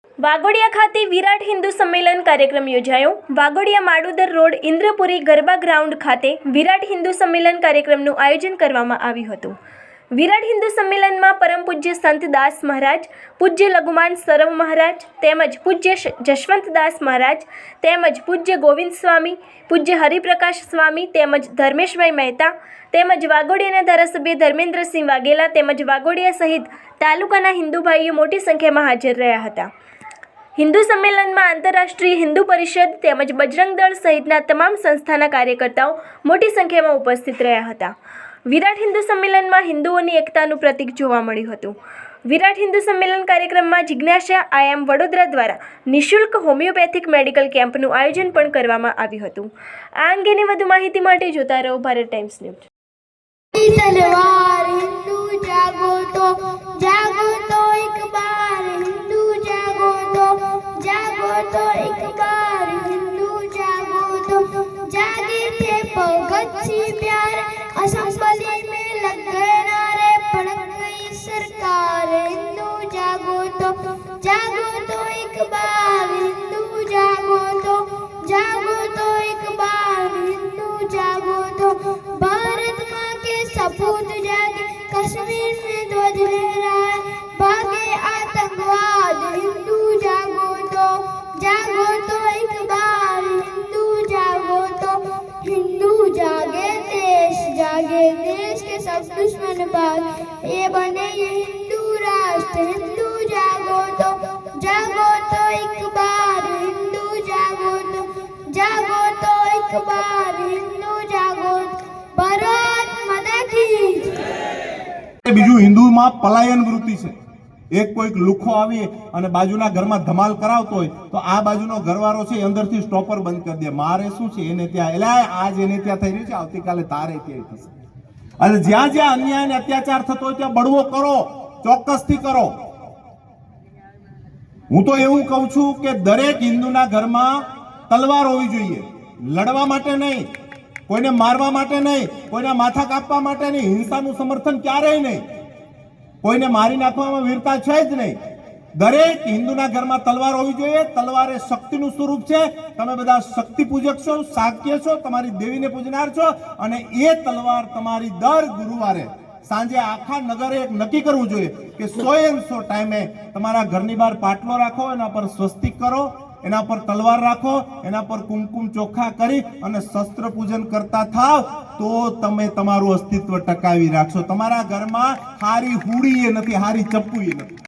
વાઘોડિયા ખાતે વિરાટ હિન્દુ સંમેલન કાર્યક્રમ યોજાયો। વાઘોડિયા માડુદર રોડ ઇન્દ્રપુરી ગરબા ગ્રાઉન્ડ ખાતે વિરાટ હિન્દુ સંમેલન કાર્યક્રમનું આયોજન કરવામાં આવ્યું હતું। વિરાટ હિન્દુ સંમેલનમાં પરમ પૂજ્ય સંત દાસ મહારાજ, પૂજ્ય લઘુમાન સર્વ મહારાજ તેમજ પૂજ્ય જશવંતદાસ મહારાજ તેમજ પૂજ્ય ગોવિંદ સ્વામી, પૂજ્ય હરિપ્રકાશ સ્વામી તેમજ ધર્મેશભાઈ મહેતા તેમજ વાઘોડિયાના ધારાસભ્ય ધર્મેન્દ્રસિંહ વાઘેલા તેમજ વાઘોડિયા સહિત તાલુકાના હિન્દુ ભાઈઓ મોટી સંખ્યામાં હાજર રહ્યા હતા। હિન્દુ સંમેલનમાં આંતરરાષ્ટ્રીય હિન્દુ પરિષદ તેમજ બજરંગ દળ સહિતના તમામ સંસ્થાના કાર્યકર્તાઓ મોટી સંખ્યામાં ઉપસ્થિત રહ્યા હતા। વિરાટ હિન્દુ સંમેલનમાં હિન્દુઓની એકતાનું પ્રતીક જોવા મળ્યું હતું। વિરાટ હિન્દુ સંમેલન કાર્યક્રમમાં જિજ્ઞાસા આયામ વડોદરા દ્વારા નિઃશુલ્ક હોમિયોપેથિક મેડિકલ કેમ્પનું આયોજન પણ કરવામાં આવ્યું હતું। આ અંગેની વધુ માહિતી માટે જોતા રહો ભારત ટાઈમ્સ ન્યૂઝ। तो एक बार हिंदू जागो तो जागे थे भगत सिंह प्यार, असम्बली में लग गए नारे, पड़क गई सरकार। हिंदू जागो तो एक बार हिंदू जागो तो एक बार हिंदू जागो तो भारत माँ के सपूत जागे, कश्मीर में ध्वज लहराए, भागे आतंकवाद। हिंदू जागो तो एक बार हिंदू जागे, देश के सब दुश्मन भाग, ये बने ये हिंदू राष्ट्र। हिंदू जागो तो एक बार हिंदू जागो तो एक बार हिंदू जागो। भारत माता की। बीजू हिंदू में पलायन वृत्ति है। एक कोई લુખો આવી અને બાજુના ઘરમાં ધમાલ કરાવતો હોય તો આ બાજુનો ઘરવાળો છે અંદરથી સ્ટોપર બંધ કરી દે, મારે શું છે એને ત્યાં એલા આજ એને ત્યાં થઈ રહ્યું છે, આવતીકાલે તારે ત્યાં થશે। અને જ્યાં જ્યાં અન્યાય અને અત્યાચાર થતો હોય ત્યાં બળવો કરો, ચોક્કસથી કરો। હું તો એવું કહું છું કે દરેક હિન્દુના ઘરમાં તલવાર હોવી જોઈએ, લડવા માટે નહીં, કોઈને મારવા માટે નહીં, કોઈના માથા કાપવા માટે નહીં, હિંસાનું સમર્થન ક્યારેય નહીં, કોઈને મારી નાખવામાં વીરતા છે જ નહીં। દરેક હિન્દુના ઘરમાં તલવાર હોવી જોઈએ। તલવાર એ શક્તિનું સ્વરૂપ છે। તમે બધા શક્તિ પૂજક છો, શાક્ય છો, તમારી દેવીને પૂજનાર છો અને એ તલવાર તમારી દર ગુરુવારે સાંજે આખા નગરે એક નક્કી કરવું જોઈએ કે 100 ટાઈમે તમારા ઘરની બહાર પાટલો રાખો, એના પર સ્વસ્તિક કરો, એના પર તલવાર રાખો, એના પર કુમકુમ ચોખ્ખા કરી અને શસ્ત્ર પૂજન કરતા થાવ તો તમે તમારું અસ્તિત્વ ટકાવી રાખશો। તમારા ઘરમાં હારી હુડી એ નથી, હારી ચપ્પુ એ નથી।